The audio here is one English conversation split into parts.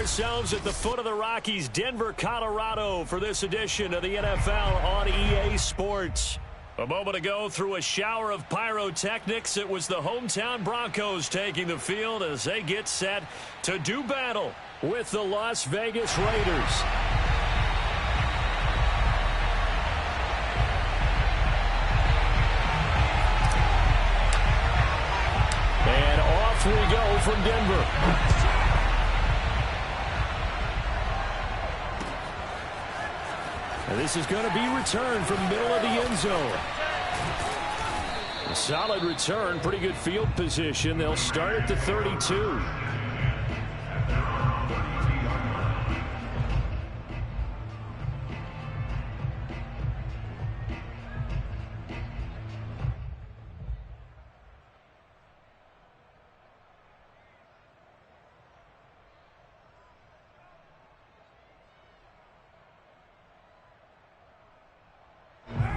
ourselves at the foot of the Rockies, Denver, Colorado, for this edition of the NFL on EA Sports. A moment ago, through a shower of pyrotechnics, it was the hometown Broncos taking the field as they get set to do battle with the Las Vegas Raiders. And off we go from Denver. And this is going to be returned from the middle of the end zone. A solid return, pretty good field position. They'll start at the 32.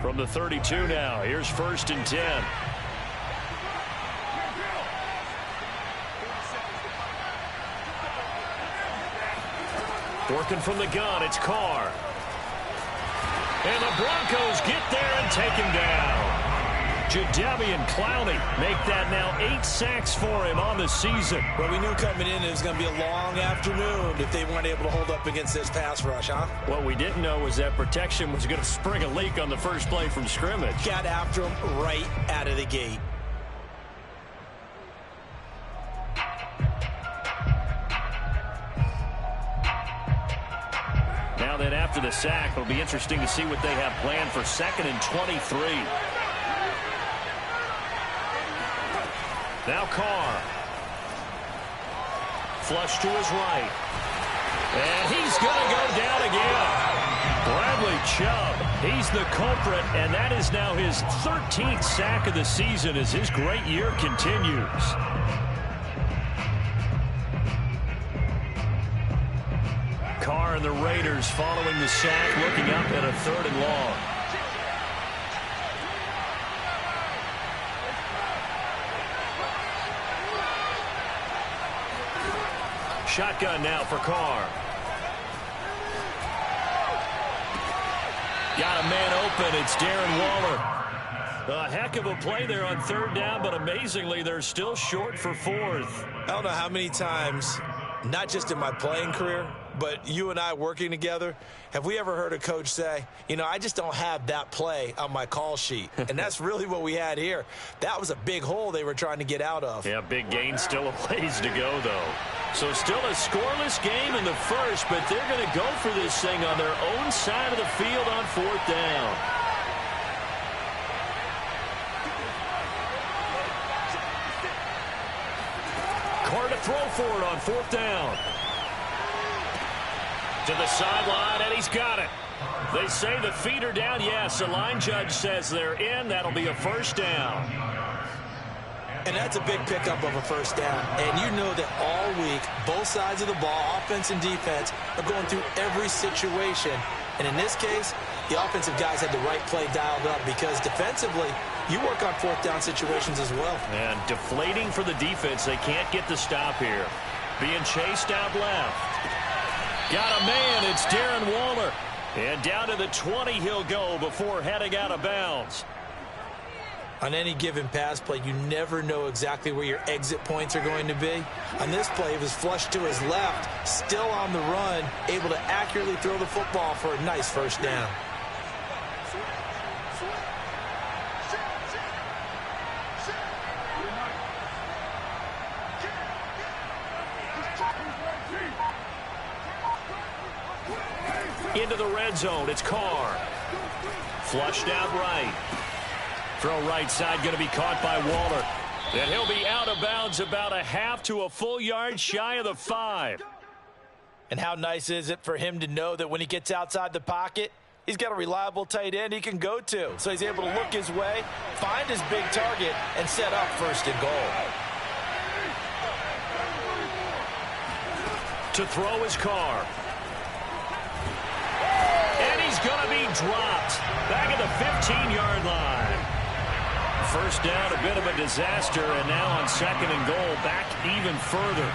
From the 32 now, here's 1st and 10. Working from the gun, it's Carr. And the Broncos get there and take him down. Jadeveon Clowney make that now 8 sacks for him on the season. Well, we knew coming in it was going to be a long afternoon if they weren't able to hold up against this pass rush, huh? What we didn't know was that protection was going to spring a leak on the first play from scrimmage. Got after him right out of the gate. Now then, after the sack, it'll be interesting to see what they have planned for 2nd and 23. Now Carr. Flush to his right. And he's going to go down again. Bradley Chubb, he's the culprit, and that is now his 13th sack of the season as his great year continues. Carr and the Raiders following the sack, looking up at a 3rd and long. Shotgun now for Carr. Got a man open. It's Darren Waller. A heck of a play there on 3rd down, but amazingly, they're still short for 4th. I don't know how many times, not just in my playing career, but you and I working together, have we ever heard a coach say, you know, I just don't have that play on my call sheet. And that's really what we had here. That was a big hole they were trying to get out of. Yeah, big gain, still a ways to go, though. So still a scoreless game in the first, but they're going to go for this thing on their own side of the field on 4th down. Carr to throw for it on 4th down. To the sideline, and he's got it. They say the feet are down. Yes, the line judge says they're in. That'll be a 1st down. And that's a big pickup of a 1st down. And you know that all week, both sides of the ball, offense and defense, are going through every situation. And in this case, the offensive guys had the right play dialed up because defensively, you work on 4th down situations as well. And deflating for the defense. They can't get the stop here. Being chased out left. Got a man. It's Darren Waller. And down to the 20 he'll go before heading out of bounds. On any given pass play, you never know exactly where your exit points are going to be. On this play, it was flushed to his left, still on the run, able to accurately throw the football for a nice 1st down. Into the red zone, it's Carr. Flushed out right. Throw right side, going to be caught by Waller. And he'll be out of bounds about a half to a full yard shy of the 5. And how nice is it for him to know that when he gets outside the pocket, he's got a reliable tight end he can go to. So he's able to look his way, find his big target, and set up 1st and goal. To throw his Carr. And he's going to be dropped back at the 15-yard line. 1st down, a bit of a disaster, and now on 2nd and goal, back even further.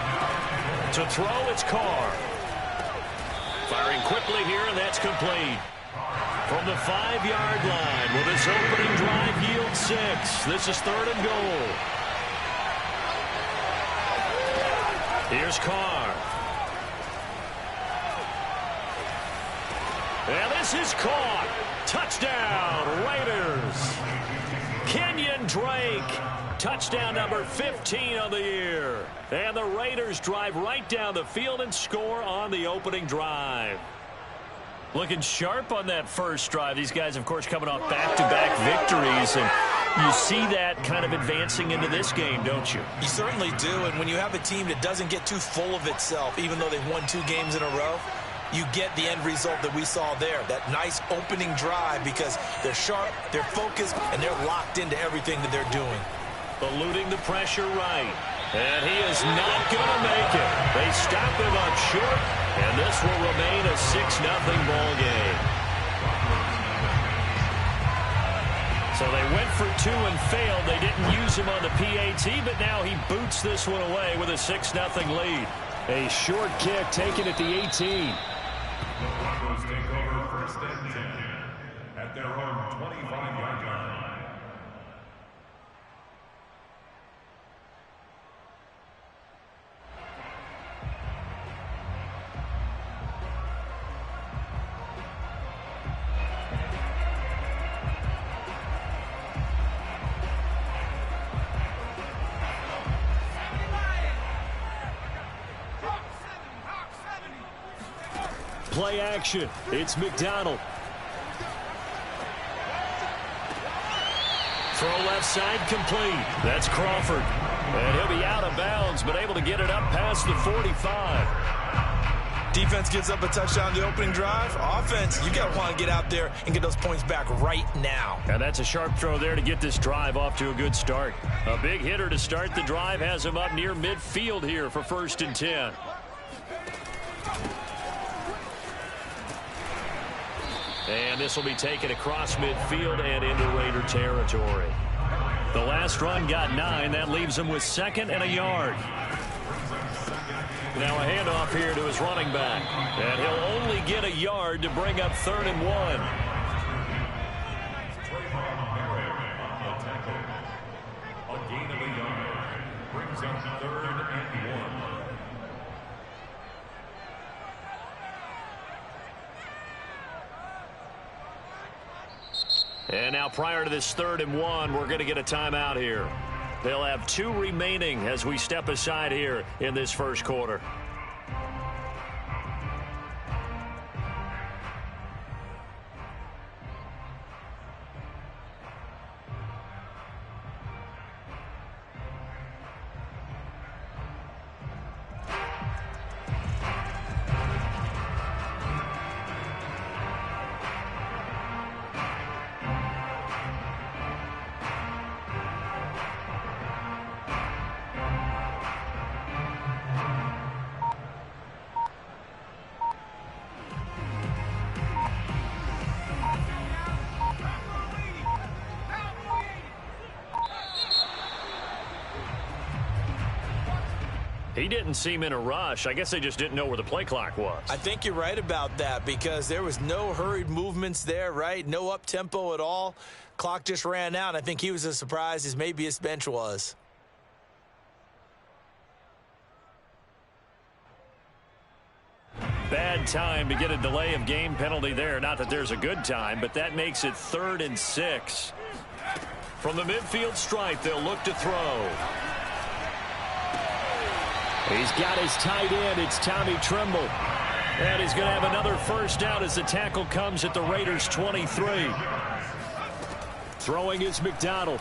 To throw, it's Carr. quickly here, and that's complete. From the 5-yard line, will this opening drive yield 6? This is 3rd and goal. Here's Carr. And this is caught. Touchdown, Raiders. Kenyon Drake. Touchdown number 15 on the year. And the Raiders drive right down the field and score on the opening drive. Looking sharp on that first drive. These guys, of course, coming off back-to-back victories. And you see that kind of advancing into this game, don't you? You certainly do. And when you have a team that doesn't get too full of itself, even though they've won 2 games in a row, you get the end result that we saw there. That nice opening drive because they're sharp, they're focused, and they're locked into everything that they're doing. Eluding the pressure right. And he is not going to make it. They stop him up short, and this will remain a 6-0 ball game. So they went for 2 and failed. They didn't use him on the PAT, but now he boots this one away with a 6-0 lead. A short kick taken at the 18. The Broncos take over 1st and 10 at their own 25-yard line. Play action. It's McDonald. Throw left side complete. That's Crawford. And he'll be out of bounds, but able to get it up past the 45. Defense gives up a touchdown the opening drive. Offense, you got to want to get out there and get those points back right now. And that's a sharp throw there to get this drive off to a good start. A big hitter to start the drive has him up near midfield here for 1st and 10. And this will be taken across midfield and into Raider territory. The last run got 9. That leaves him with 2nd and a yard. Now a handoff here to his running back. And he'll only get a yard to bring up 3rd and 1. A gain of a yard brings up 3rd and 1. And now prior to this 3rd and 1, we're going to get a timeout here. They'll have 2 remaining as we step aside here in this first quarter. He didn't seem in a rush. I guess they just didn't know where the play clock was. I think you're right about that because there was no hurried movements there, right? No up-tempo at all. Clock just ran out. I think he was as surprised as maybe his bench was. Bad time to get a delay of game penalty there. Not that there's a good time, but that makes it 3rd and 6. From the midfield stripe, they'll look to throw. He's got his tight end. It's Tommy Tremble. And he's going to have another first down as the tackle comes at the Raiders' 23. Throwing is McDonald.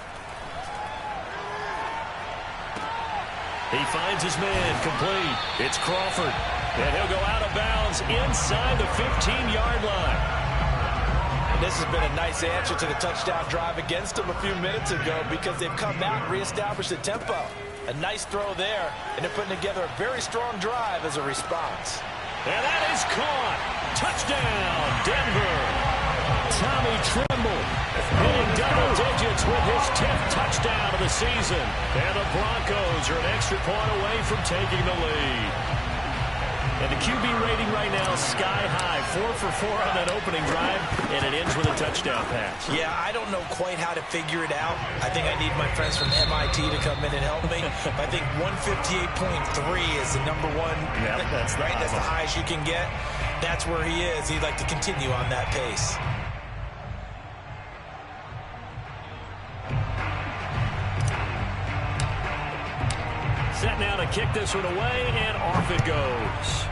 He finds his man complete. It's Crawford. And he'll go out of bounds inside the 15-yard line. And this has been a nice answer to the touchdown drive against them a few minutes ago because they've come out and reestablished the tempo. A nice throw there, and they're putting together a very strong drive as a response. And that is caught. Touchdown, Denver. Tommy Tremble hitting double digits with his 10th touchdown of the season. And the Broncos are an extra point away from taking the lead. And the QB rating right now, sky high. 4 for 4 on that opening drive, and it ends with a touchdown pass. Yeah, I don't know quite how to figure it out. I think I need my friends from MIT to come in and help me. I think 158.3 is the number one. Yeah, that's right. That's the highest you can get. That's where he is. He'd like to continue on that pace. Set now to kick this one away, and off it goes.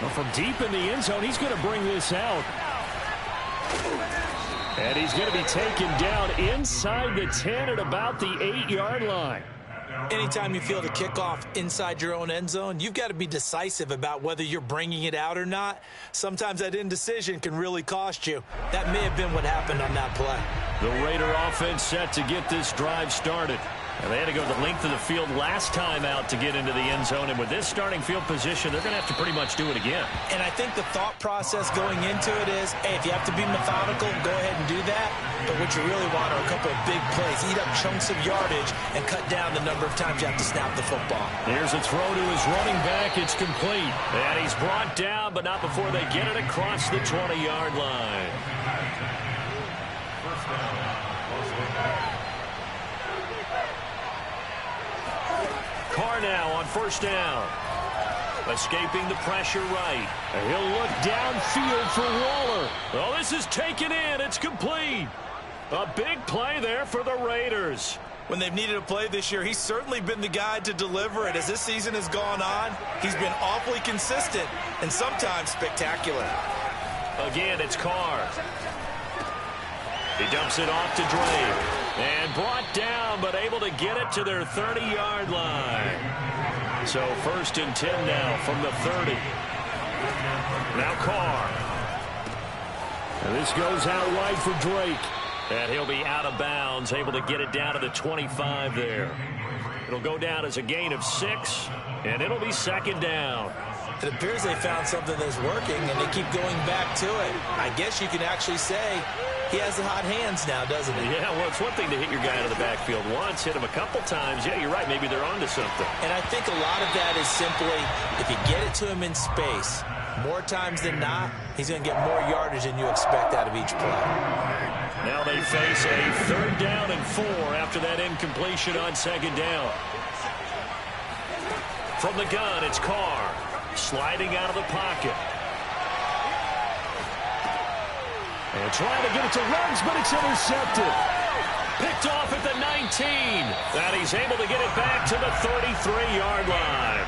Well, from deep in the end zone, he's going to bring this out. And he's going to be taken down inside the 10 at about the 8-yard line. Anytime you feel the kickoff inside your own end zone, you've got to be decisive about whether you're bringing it out or not. Sometimes that indecision can really cost you. That may have been what happened on that play. The Raider offense set to get this drive started. And they had to go the length of the field last time out to get into the end zone. And with this starting field position, they're going to have to pretty much do it again. And I think the thought process going into it is, hey, if you have to be methodical, go ahead and do that. But what you really want are a couple of big plays. Eat up chunks of yardage and cut down the number of times you have to snap the football. Here's a throw to his running back. It's complete. And he's brought down, but not before they get it across the 20-yard line. First down. Carr now on first down. Escaping the pressure right. He'll look downfield for Waller. Oh, this is taken in. It's complete. A big play there for the Raiders. When they've needed a play this year, he's certainly been the guy to deliver it. As this season has gone on, he's been awfully consistent and sometimes spectacular. Again, it's Carr. He dumps it off to Drake. And brought down, but able to get it to their 30-yard line. So 1st and 10 now from the 30. Now Carr. And this goes out wide for Drake. And he'll be out of bounds, able to get it down to the 25 there. It'll go down as a gain of 6, and it'll be 2nd down. It appears they found something that's working, and they keep going back to it. I guess you can actually say he has the hot hands now, doesn't he? Yeah, well, it's one thing to hit your guy out of the backfield once, hit him a couple times. Yeah, you're right. Maybe they're onto something. And I think a lot of that is simply if you get it to him in space, more times than not, he's going to get more yardage than you expect out of each play. Now they face a 3rd down and 4 after that incompletion on 2nd down. From the gun, it's Carr. Sliding out of the pocket. And trying to get it to Ruggs, but it's intercepted. Picked off at the 19. And he's able to get it back to the 33-yard line.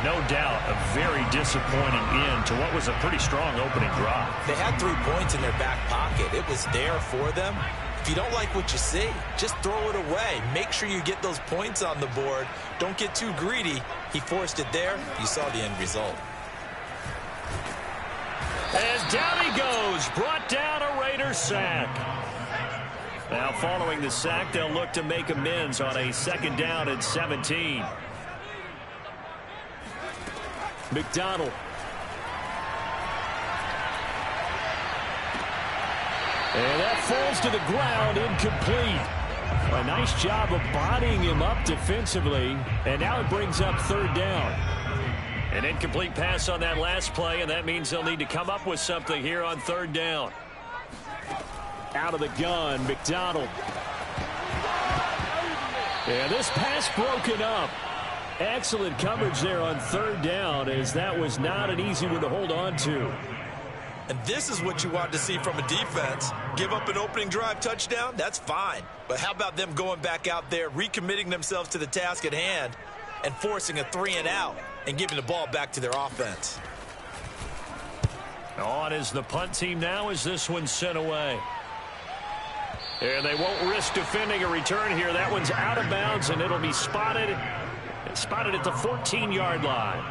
No doubt a very disappointing end to what was a pretty strong opening drive. They had 3 points in their back pocket. It was there for them. If you don't like what you see, just throw it away. Make sure you get those points on the board. Don't get too greedy. He forced it there. You saw the end result. As down he goes, brought down a Raiders sack. Now following the sack, they'll look to make amends on a 2nd down and 17. McDonald. And that falls to the ground, incomplete. A nice job of bodying him up defensively. And now it brings up 3rd down. An incomplete pass on that last play, and that means they'll need to come up with something here on 3rd down. Out of the gun, McDonald. And this pass broken up. Excellent coverage there on 3rd down, as that was not an easy one to hold on to. And this is what you want to see from a defense. Give up an opening drive touchdown, that's fine. But how about them going back out there, recommitting themselves to the task at hand, and forcing a 3-and-out and giving the ball back to their offense. On is the punt team now as this one's sent away. And they won't risk defending a return here. That one's out of bounds, and it'll be spotted at the 14-yard line.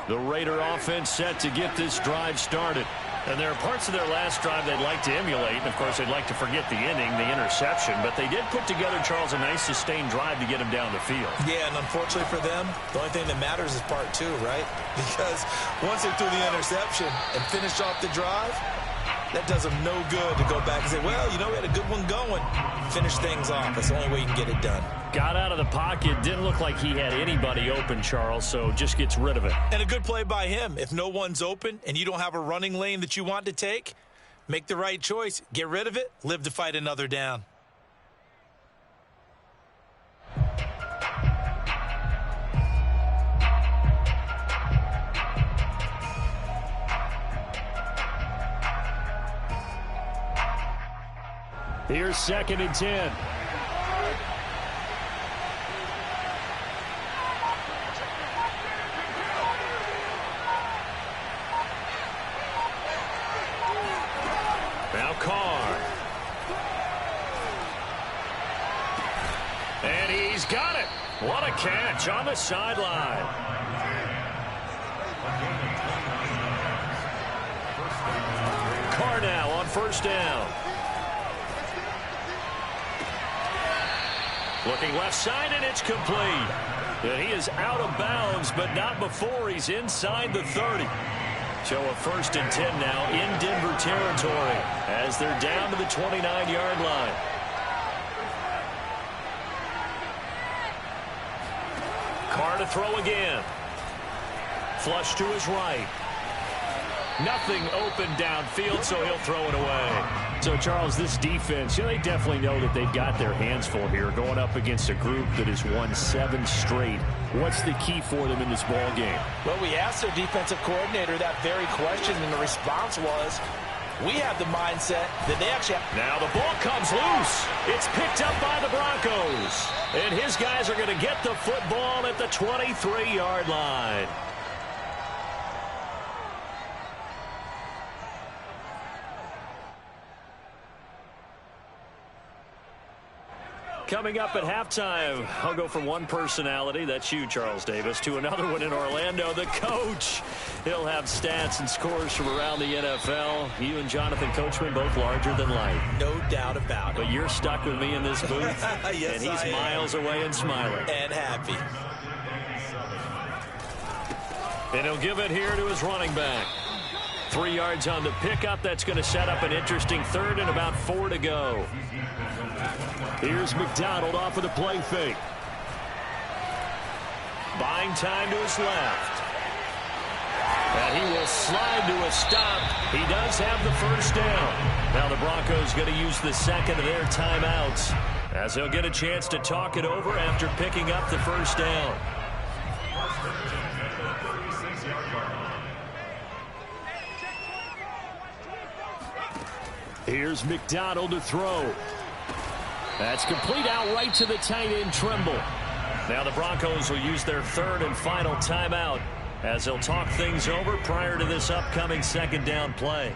The Raider offense set to get this drive started. And there are parts of their last drive they'd like to emulate. And, of course, they'd like to forget the inning, the interception. But they did put together, Charles, a nice sustained drive to get him down the field. Yeah, and unfortunately for them, the only thing that matters is part two, right? Because once they threw the interception and finished off the drive, that does them no good to go back and say, well, you know, we had a good one going. Finish things off. That's the only way you can get it done. Got out of the pocket. Didn't look like he had anybody open, Charles, so just gets rid of it. And a good play by him. If no one's open and you don't have a running lane that you want to take, make the right choice. Get rid of it. Live to fight another down. Here's 2nd and 10. Now Carr. And he's got it. What a catch on the sideline. Carr now on 1st down. Looking left side, and it's complete. And he is out of bounds, but not before he's inside the 30. So a 1st and 10 now in Denver territory as they're down to the 29-yard line. Carr to throw again. Flush to his right. Nothing open downfield, so he'll throw it away. So, Charles, this defense, they definitely know that they've got their hands full here going up against a group that has won 7 straight. What's the key for them in this ball game? Well, we asked their defensive coordinator that very question, and the response was, we have the mindset that they actually have. Now the ball comes loose. It's picked up by the Broncos. And his guys are going to get the football at the 23-yard line. Coming up at halftime, I'll go from one personality, that's you, Charles Davis, to another one in Orlando, the coach. He'll have stats and scores from around the NFL. You and Jonathan Coachman, both larger than life. No doubt about it. But you're stuck with me in this booth, yes, and he's miles away and smiling. And happy. And he'll give it here to his running back. 3 yards on the pickup. That's going to set up an interesting 3rd and about 4 to go. Here's McDonald off of the play fake. Buying time to his left. And he will slide to a stop. He does have the 1st down. Now the Broncos going to use the 2nd of their timeouts as they'll get a chance to talk it over after picking up the 1st down. Here's McDonald to throw. That's complete out right to the tight end, Trimble. Now the Broncos will use their 3rd and final timeout as they'll talk things over prior to this upcoming 2nd down play.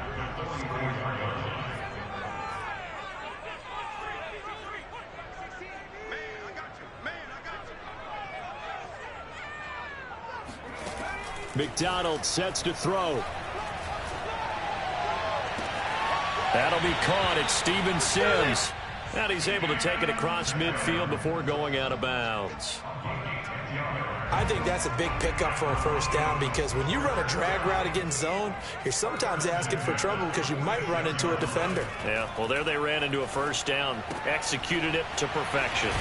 McDonald sets to throw. That'll be caught. It's Steven Sims. And he's able to take it across midfield before going out of bounds. I think that's a big pickup for a 1st down because when you run a drag route against zone, you're sometimes asking for trouble because you might run into a defender. Yeah, well, there they ran into a 1st down. Executed it to perfection.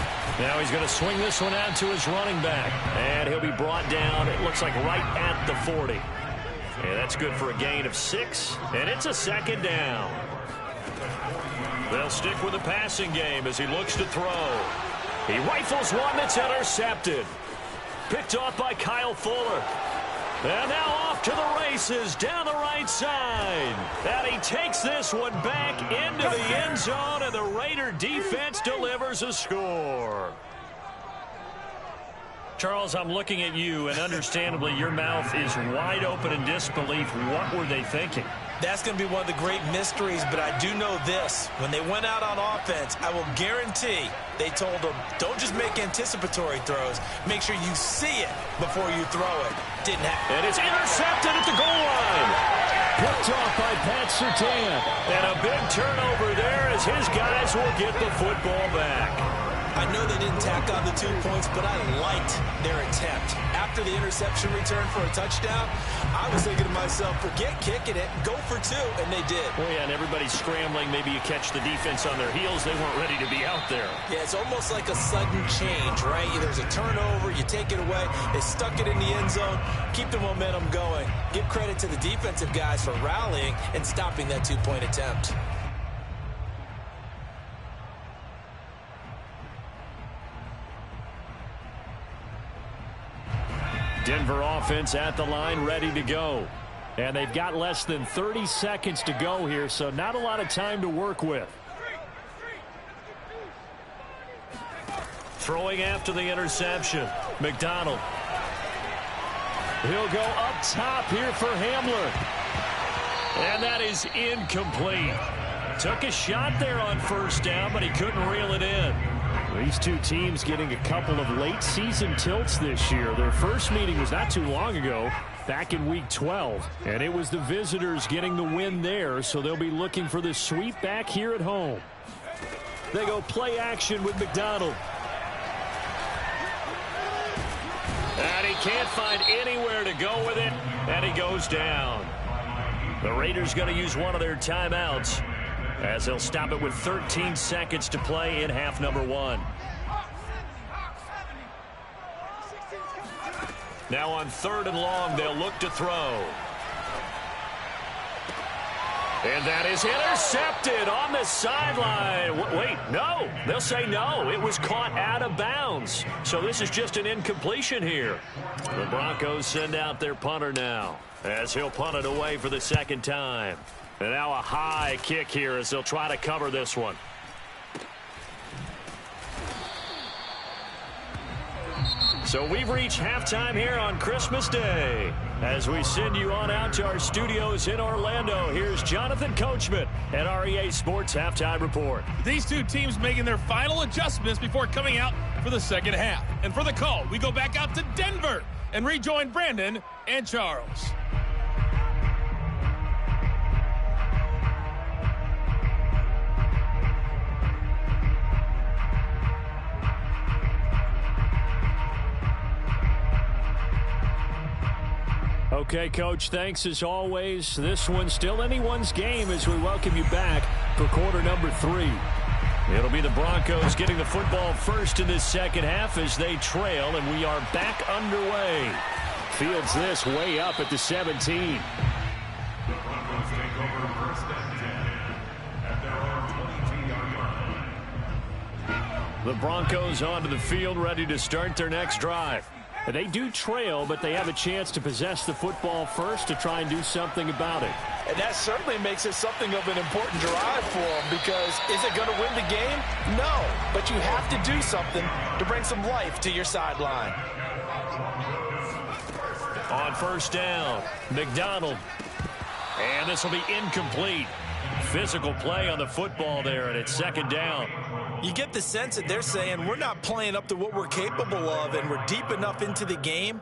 Now he's going to swing this one out to his running back. And he'll be brought down, it looks like right at the 40. Yeah, that's good for a gain of 6. And it's a 2nd down. They'll stick with the passing game as he looks to throw. He rifles one that's intercepted. Picked off by Kyle Fuller. And now off to the races down the right side. And he takes this one back into the end zone, and the Raider defense delivers a score. Charles, I'm looking at you, and understandably your mouth is wide open in disbelief. What were they thinking? That's going to be one of the great mysteries, but I do know this. When they went out on offense, I will guarantee they told them, don't just make anticipatory throws. Make sure you see it before you throw it. Didn't happen. And it's intercepted at the goal line. Picked off by Pat Surtain. And a big turnover there as his guys will get the football back. I know they didn't tack on the 2 points, but I liked their attempt. After the interception return for a touchdown, I was thinking to myself, forget kicking it, go for 2, and they did. Well, yeah, and everybody's scrambling. Maybe you catch the defense on their heels. They weren't ready to be out there. Yeah, it's almost like a sudden change, right? There's a turnover, you take it away, they stuck it in the end zone, keep the momentum going. Give credit to the defensive guys for rallying and stopping that 2-point attempt. Denver offense at the line, ready to go. And they've got less than 30 seconds to go here, so not a lot of time to work with. Throwing after the interception. McDonald. He'll go up top here for Hamler. And that is incomplete. Took a shot there on first down, but he couldn't reel it in. These two teams getting a couple of late season tilts this year. Their first meeting was not too long ago, back in week 12. And it was the visitors getting the win there, so they'll be looking for the sweep back here at home. They go play action with McDonald. And he can't find anywhere to go with it, and he goes down. The Raiders going to use one of their timeouts, as they'll stop it with 13 seconds to play in half number 1. Now on 3rd and long, they'll look to throw. And that is intercepted on the sideline. Wait, no. They'll say no. It was caught out of bounds. So this is just an incompletion here. The Broncos send out their punter now, as he'll punt it away for the second time. And now a high kick here as they'll try to cover this one. So we've reached halftime here on Christmas Day. As we send you on out to our studios in Orlando, here's Jonathan Coachman at REA Sports Halftime Report. These two teams making their final adjustments before coming out for the second half. And for the call, we go back out to Denver and rejoin Brandon and Charles. Okay, Coach, thanks as always. This one's still anyone's game as we welcome you back for quarter number 3. It'll be the Broncos getting the football first in this second half as they trail, and we are back underway. Fields this way up at the 17. The Broncos take over first and 10 at their own 22-yard line. The Broncos onto the field, ready to start their next drive. They do trail, but they have a chance to possess the football first to try and do something about it. And that certainly makes it something of an important drive for them, because is it going to win the game? No, but you have to do something to bring some life to your sideline. On first down, McDonald. And this will be incomplete. Physical play on the football there, and it's second down. You get the sense that they're saying we're not playing up to what we're capable of, and we're deep enough into the game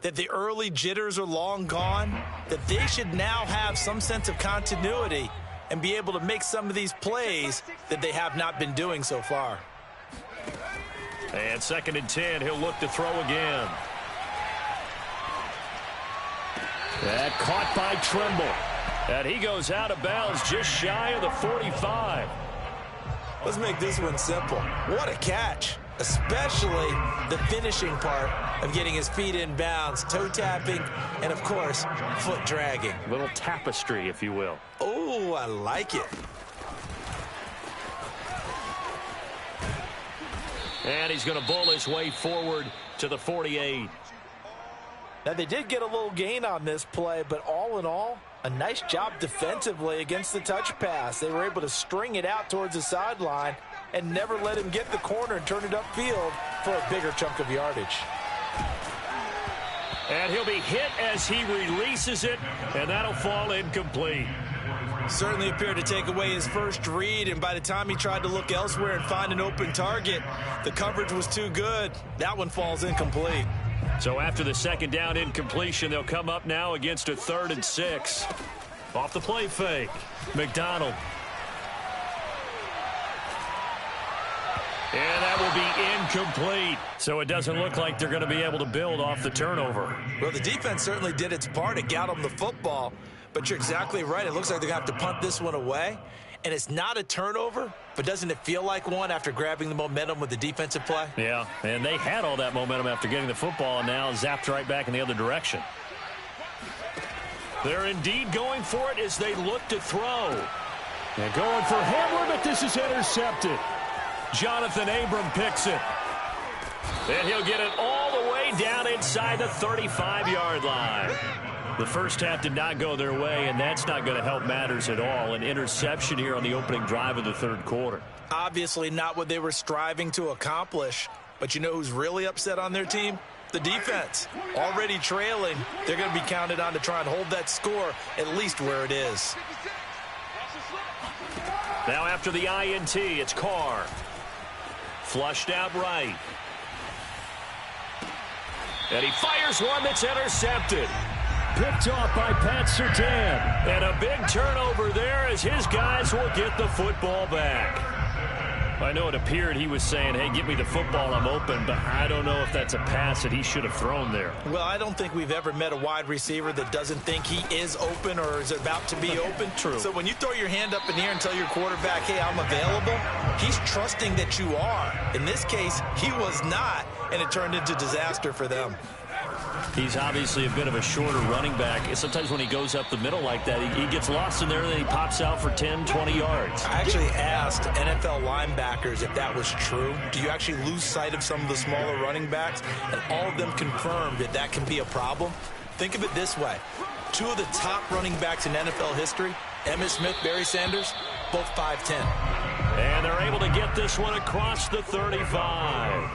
that the early jitters are long gone, that they should now have some sense of continuity and be able to make some of these plays that they have not been doing so far. And second and 10, he'll look to throw again. That caught by Trimble. And he goes out of bounds just shy of the 45. Let's make this one simple. What a catch, especially the finishing part of getting his feet in bounds, toe tapping, and of course, foot dragging. Little tapestry, if you will. Oh, I like it. And he's going to bull his way forward to the 48. Now, they did get a little gain on this play, but all in all, a nice job defensively against the touch pass. They were able to string it out towards the sideline and never let him get the corner and turn it upfield for a bigger chunk of yardage. And he'll be hit as he releases it, and that'll fall incomplete. Certainly appeared to take away his first read, and by the time he tried to look elsewhere and find an open target, the coverage was too good. That one falls incomplete. So after the second down incompletion, they'll come up now against a 3rd and 6. Off the play fake. McDonald. And that will be incomplete. So it doesn't look like they're going to be able to build off the turnover. Well, the defense certainly did its part. It got them the football. But you're exactly right. It looks like they're going to have to punt this one away. And it's not a turnover, but doesn't it feel like one after grabbing the momentum with the defensive play? Yeah, and they had all that momentum after getting the football and now zapped right back in the other direction. They're indeed going for it as they look to throw. They're going for Hamler, but this is intercepted. Jonathan Abram picks it. And he'll get it all the way down inside the 35-yard line. The first half did not go their way, and that's not going to help matters at all. An interception here on the opening drive of the third quarter. Obviously not what they were striving to accomplish. But you know who's really upset on their team? The defense. Already trailing, they're going to be counted on to try and hold that score at least where it is. Now after the INT, it's Carr. Flushed out right. And he fires one that's intercepted. Picked off by Pat Surtain. And a big turnover there as his guys will get the football back. I know it appeared he was saying, hey, give me the football, I'm open, but I don't know if that's a pass that he should have thrown there. Well, I don't think we've ever met a wide receiver that doesn't think he is open or is about to be open. True. So when you throw your hand up in the air and tell your quarterback, hey, I'm available, he's trusting that you are. In this case, he was not, and it turned into disaster for them. He's obviously a bit of a shorter running back. Sometimes when he goes up the middle like that, he gets lost in there, and then he pops out for 10, 20 yards. I actually asked NFL linebackers if that was true. Do you actually lose sight of some of the smaller running backs? And all of them confirmed that that can be a problem. Think of it this way. Two of the top running backs in NFL history, Emmitt Smith, Barry Sanders, both 5'10". And they're able to get this one across the 35.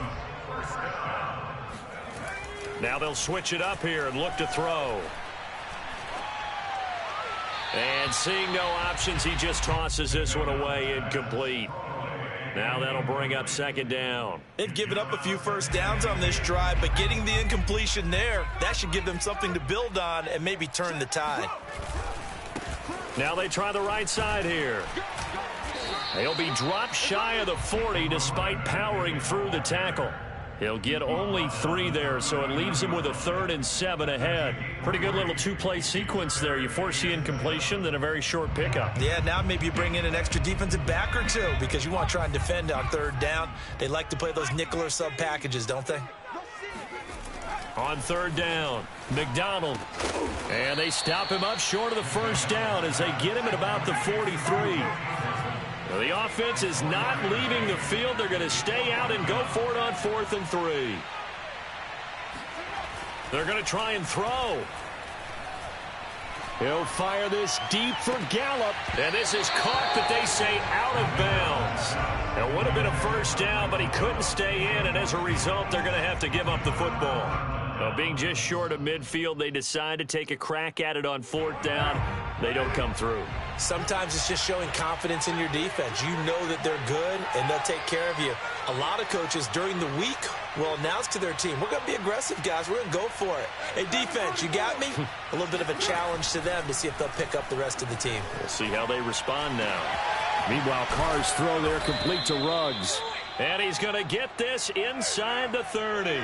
Now they'll switch it up here and look to throw. And seeing no options, he just tosses this one away, incomplete. Now that'll bring up second down. They've given up a few first downs on this drive, but getting the incompletion there, that should give them something to build on and maybe turn the tide. Now they try the right side here. They'll be dropped shy of the 40 despite powering through the tackle. He'll get only 3 there, so it leaves him with a 3rd and 7 ahead. Pretty good little two-play sequence there. You force the incompletion, then a very short pickup. Yeah, now maybe you bring in an extra defensive back or two because you want to try and defend on 3rd down. They like to play those nickel or sub packages, don't they? On 3rd down, McDonald. And they stop him up short of the first down as they get him at about the 43. Well, the offense is not leaving the field. They're going to stay out and go for it on 4th and 3. They're going to try and throw. He'll fire this deep for Gallup. And this is caught, but they say out of bounds. It would have been a first down, but he couldn't stay in, and as a result, they're going to have to give up the football. Well, being just short of midfield, they decide to take a crack at it on 4th down. They don't come through. Sometimes it's just showing confidence in your defense. You know that they're good, and they'll take care of you. A lot of coaches during the week will announce to their team, we're going to be aggressive, guys. We're going to go for it. Hey, defense, you got me? A little bit of a challenge to them to see if they'll pick up the rest of the team. We'll see how they respond now. Meanwhile, Carr's throw there complete to Ruggs. And he's going to get this inside the 30.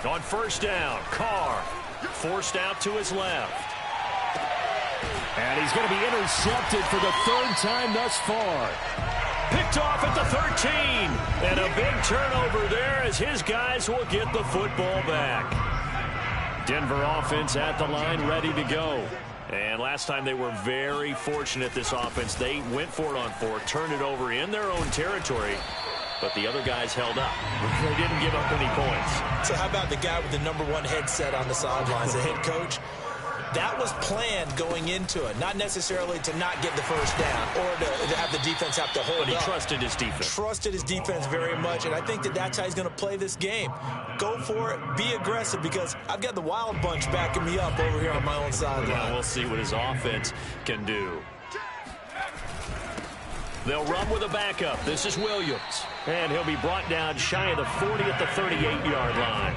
On 1st down, Carr forced out to his left. And he's going to be intercepted for the 3rd time thus far. Picked off at the 13. And a big turnover there as his guys will get the football back. Denver offense at the line, ready to go. And last time they were very fortunate, this offense. They went for it on 4, turned it over in their own territory. But the other guys held up. They didn't give up any points. So how about the guy with the #1 headset on the sidelines, the head coach? that was planned going into it, not necessarily to not get the first down or to have the defense have to hold up. But he trusted his defense. Trusted his defense very much, and I think that that's how he's going to play this game. Go for it, be aggressive, because I've got the Wild Bunch backing me up over here on my own sideline. Well, we'll see what his offense can do. They'll run with a backup. This is Williams. And he'll be brought down shy of the 40 at the 38-yard line.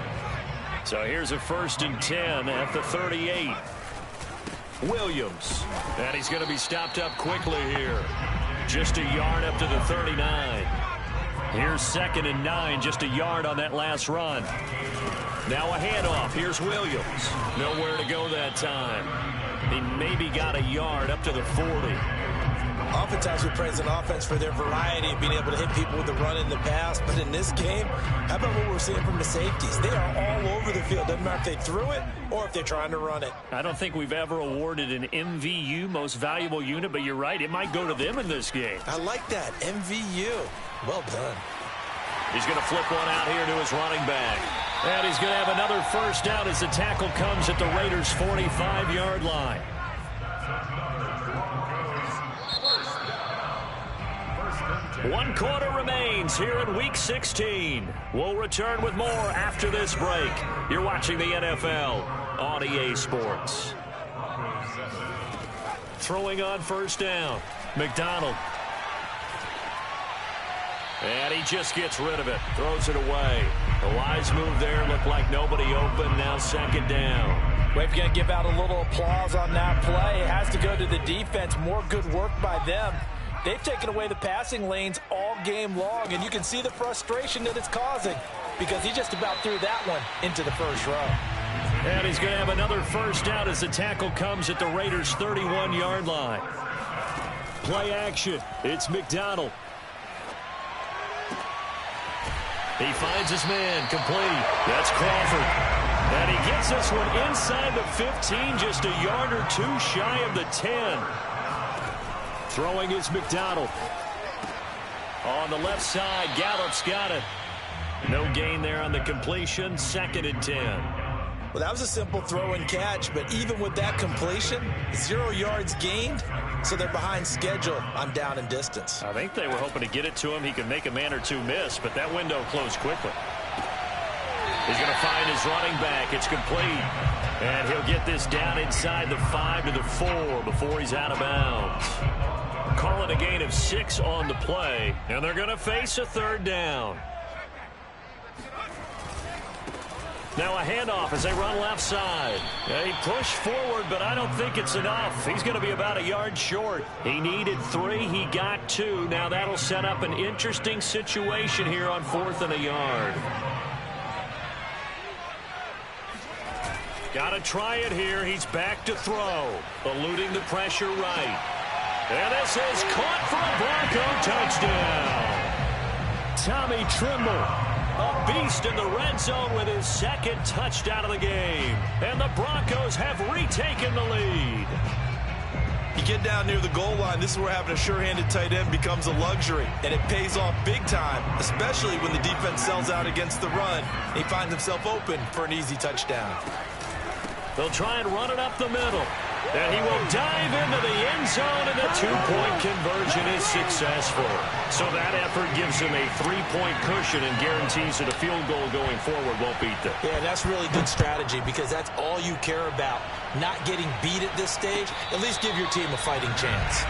So here's a 1st and 10 at the 38. Williams. And he's going to be stopped up quickly here. Just a yard up to the 39. Here's 2nd and 9, just a yard on that last run. Now a handoff. Here's Williams. Nowhere to go that time. He maybe got a yard up to the 40. Oftentimes we praise an offense for their variety of being able to hit people with the run in the pass. But in this game, how about what we're seeing from the safeties? They are all over the field. Doesn't matter if they threw it or if they're trying to run it. I don't think we've ever awarded an MVU, most valuable unit, but you're right. It might go to them in this game. I like that. MVU. Well done. He's going to flip one out here to his running back. And he's going to have another 1st down as the tackle comes at the Raiders' 45-yard line. One quarter remains here in Week 16. We'll return with more after this break. You're watching the NFL on EA Sports. Throwing on 1st down. McDonald. And he just gets rid of it. Throws it away. A wise move there. Looked like nobody open. Now 2nd down. We're going to give out a little applause on that play. It has to go to the defense. More good work by them. They've taken away the passing lanes all game long, and you can see the frustration that it's causing because he just about threw that one into the 1st row. And he's going to have another 1st down as the tackle comes at the Raiders' 31-yard line. Play action. It's McDonald. He finds his man complete. That's Crawford. And he gets this one inside the 15, just a yard or 2 shy of the 10. Throwing is McDonald. On the left side, Gallup's got it. No gain there on the completion. 2nd and 10. Well, that was a simple throw and catch, but even with that completion, 0 yards gained, so they're behind schedule on down and distance. I think they were hoping to get it to him. He could make a man or 2 miss, but that window closed quickly. He's going to find his running back. It's complete. And he'll get this down inside the 5 to the 4 before he's out of bounds. Call it a gain of 6 on the play, and they're going to face a 3rd down. Now a handoff as they run left side. They push forward, but I don't think it's enough. He's going to be about a yard short. He needed 3. He got 2. Now that'll set up an interesting situation here on 4th and a yard. Got to try it here. He's back to throw. Eluding the pressure right. And this is caught for a Bronco touchdown. Tommy Trimble, a beast in the red zone with his 2nd touchdown of the game. And the Broncos have retaken the lead. You get down near the goal line, this is where having a sure-handed tight end becomes a luxury. And it pays off big time, especially when the defense sells out against the run. He finds himself open for an easy touchdown. They'll try and run it up the middle. And he will dive into the end zone, and the 2-point conversion is successful. So that effort gives him a 3-point cushion and guarantees that a field goal going forward won't beat them. Yeah, that's really good strategy because that's all you care about. Not getting beat at this stage, at least give your team a fighting chance.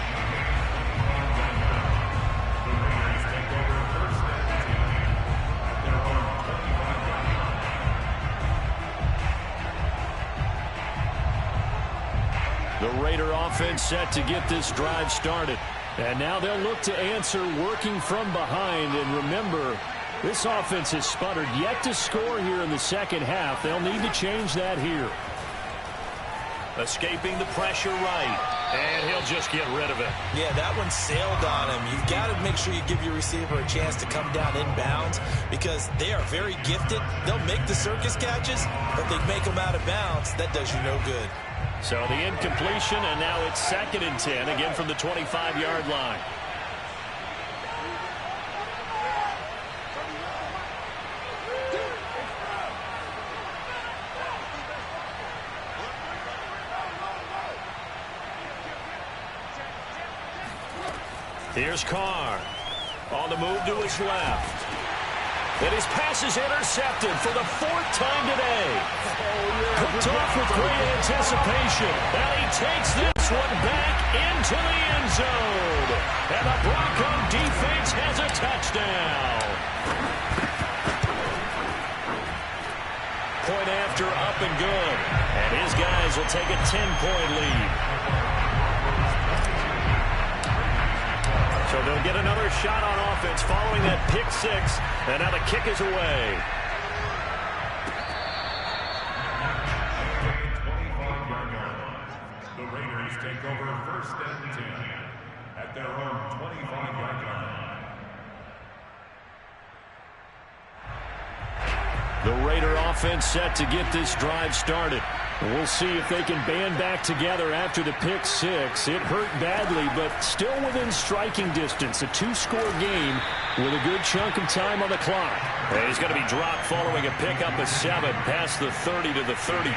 The Raider offense set to get this drive started. And now they'll look to answer working from behind. And remember, this offense has sputtered yet to score here in the 2nd half. They'll need to change that here. Escaping the pressure right. And he'll just get rid of it. Yeah, that one sailed on him. You've got to make sure you give your receiver a chance to come down inbounds because they are very gifted. They'll make the circus catches, but they make them out of bounds. That does you no good. So the incompletion, and now it's 2nd and 10, again from the 25-yard line. Here's Carr. On the move to his left. And his pass is intercepted for the 4th time today. Picked off with great anticipation. And he takes this one back into the end zone. And the Bronco defense has a touchdown. Point after, up and good. And his guys will take a 10-point lead. So they'll get another shot on offense following that pick 6. And now the kick is away. 25-yard line. The Raiders take over 1st and 10 at their own 25-yard line. The Raider offense set to get this drive started. We'll see if they can band back together after the pick 6. It hurt badly, but still within striking distance. A 2-score game with a good chunk of time on the clock. And he's going to be dropped following a pickup of 7 past the 30 to the 32.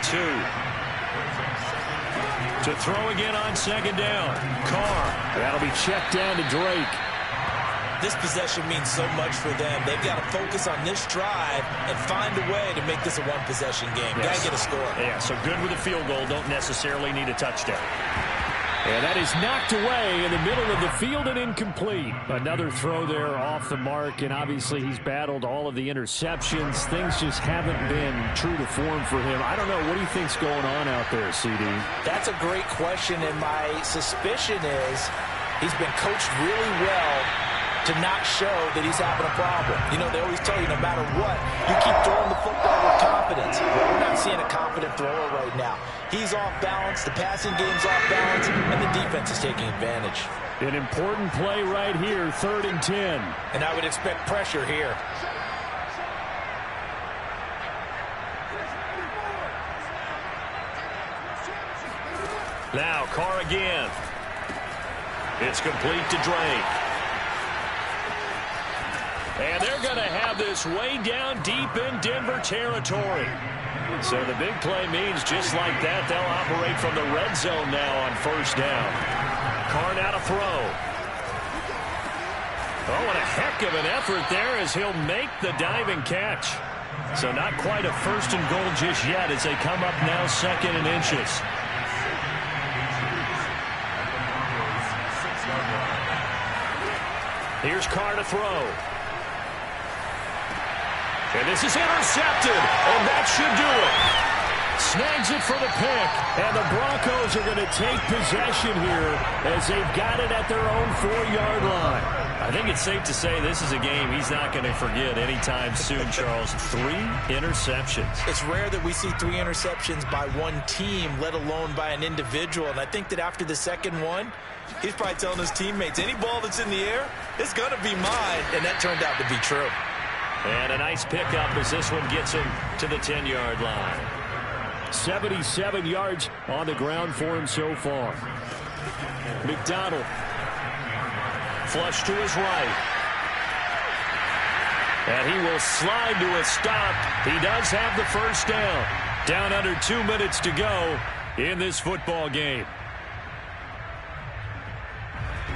To throw again on 2nd down. Carr. That'll be checked down to Drake. This possession means so much for them. They've got to focus on this drive and find a way to make this a one-possession game. Yes. Got to get a score. Yeah, so good with a field goal. Don't necessarily need a touchdown. And that is knocked away in the middle of the field and incomplete. Another throw there off the mark, and obviously he's battled all of the interceptions. Things just haven't been true to form for him. I don't know. What do you think's going on out there, CD? That's a great question, and my suspicion is he's been coached really well to not show that he's having a problem. You know, they always tell you no matter what, you keep throwing the football with confidence. Well, we're not seeing a confident thrower right now. He's off balance, the passing game's off balance, and the defense is taking advantage. An important play right here, 3rd and 10. And I would expect pressure here. Now, Carr again. It's complete to Drake. And they're going to have this way down deep in Denver territory. So the big play means just like that, they'll operate from the red zone now on 1st down. Carr now to throw. Oh, what a heck of an effort there as he'll make the diving catch. So not quite a 1st and goal just yet as they come up now 2nd and inches. Here's Carr to throw. And this is intercepted, and that should do it. Snags it for the pick, and the Broncos are going to take possession here as they've got it at their own 4-yard line. I think it's safe to say this is a game he's not going to forget anytime soon, Charles. 3 interceptions. It's rare that we see 3 interceptions by one team, let alone by an individual. And I think that after the 2nd one, he's probably telling his teammates, any ball that's in the air, it's going to be mine. And that turned out to be true. And a nice pickup as this one gets him to the 10-yard line. 77 yards on the ground for him so far. McDonald. Flush to his right. And he will slide to a stop. He does have the 1st down. Down under 2 minutes to go in this football game.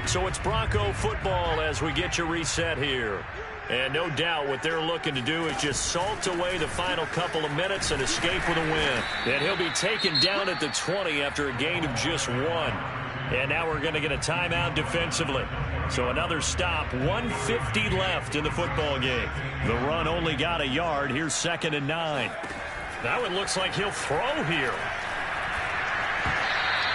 So it's Bronco football as we get you reset here. And no doubt what they're looking to do is just salt away the final couple of minutes and escape with a win. And he'll be taken down at the 20 after a gain of just 1. And now we're going to get a timeout defensively. So another stop, 1:50 left in the football game. The run only got a yard. Here's 2nd and 9. Now it looks like he'll throw here.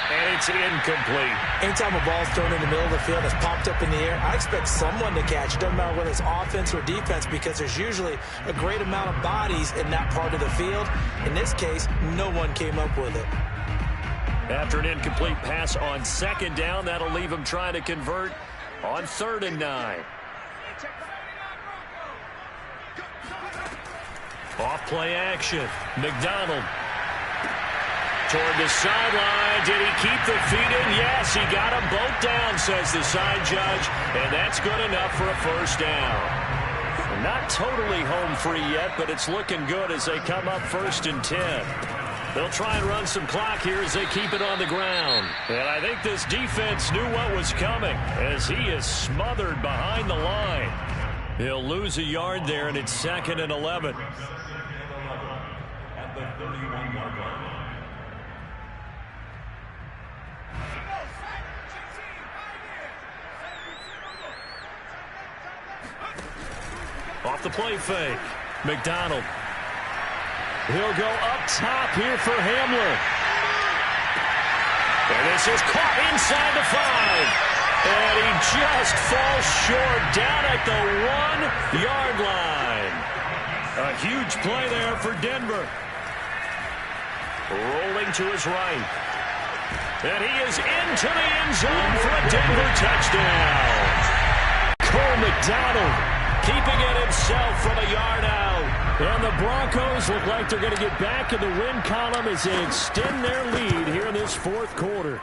And it's incomplete. Anytime a ball's thrown in the middle of the field, it's popped up in the air, I expect someone to catch it. Doesn't matter whether it's offense or defense, because there's usually a great amount of bodies in that part of the field. In this case, no one came up with it. After an incomplete pass on 2nd down, that'll leave him trying to convert on 3rd and 9. Off play action. McDonald. Toward the sideline. Did he keep the feet in? Yes, he got them both down, says the side judge. And that's good enough for a 1st down. Not totally home free yet, but it's looking good as they come up 1st and 10. They'll try and run some clock here as they keep it on the ground. And I think this defense knew what was coming as he is smothered behind the line. He'll lose a yard there, and it's 2nd and 11. At the 31-yard line. Off the play fake. McDonald. He'll go up top here for Hamler. And this is caught inside the 5. And he just falls short down at the 1-yard line. A huge play there for Denver. Rolling to his right. And he is into the end zone for a Denver touchdown. Cole McDonald keeping it himself from a yard out. And the Broncos look like they're going to get back in the win column as they extend their lead here in this 4th quarter.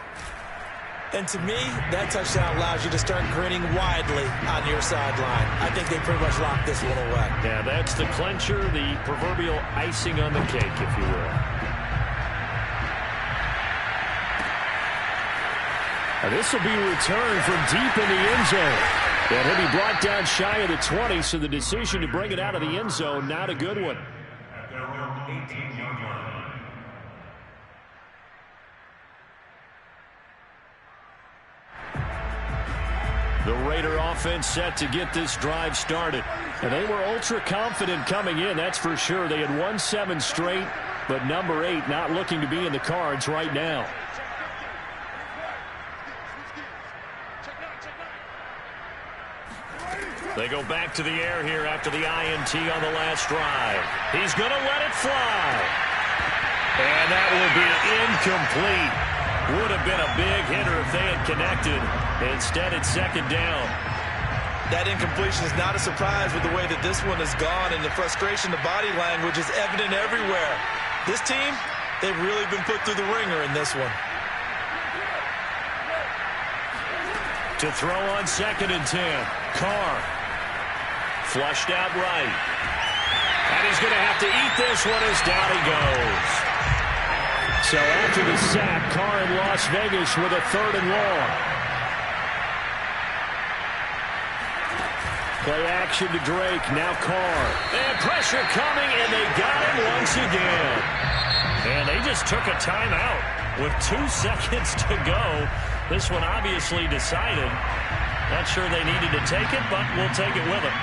And to me, that touchdown allows you to start grinning widely on your sideline. I think they pretty much locked this one away. Yeah, that's the clincher, the proverbial icing on the cake, if you will. And this will be returned from deep in the end zone. And he'll be brought down shy of the 20, so the decision to bring it out of the end zone, not a good one. At their own 18-yard line. The Raider offense set to get this drive started. And they were ultra confident coming in, that's for sure. They had won 7 straight, but number 8 not looking to be in the cards right now. They go back to the air here after the INT on the last drive. He's going to let it fly. And that will be incomplete. Would have been a big hitter if they had connected. Instead, it's 2nd down. That incompletion is not a surprise with the way that this one has gone, and the frustration, the body language is evident everywhere. This team, they've really been put through the ringer in this one. To throw on 2nd and 10. Carr. Flushed out right. And he's going to have to eat this one as down he goes. So after the sack, Carr in Las Vegas with a 3rd and long. Play action to Drake. Now Carr. And pressure coming, and they got him once again. And they just took a timeout with 2 seconds to go. This one obviously decided. Not sure they needed to take it, but we'll take it with them.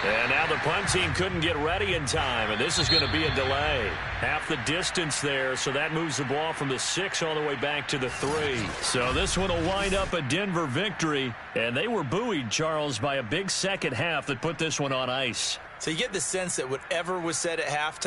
And now the punt team couldn't get ready in time, and this is going to be a delay. Half the distance there, so that moves the ball from the 6 all the way back to the 3. So this one will wind up a Denver victory, and they were buoyed, Charles, by a big second half that put this one on ice. So you get the sense that whatever was said at halftime,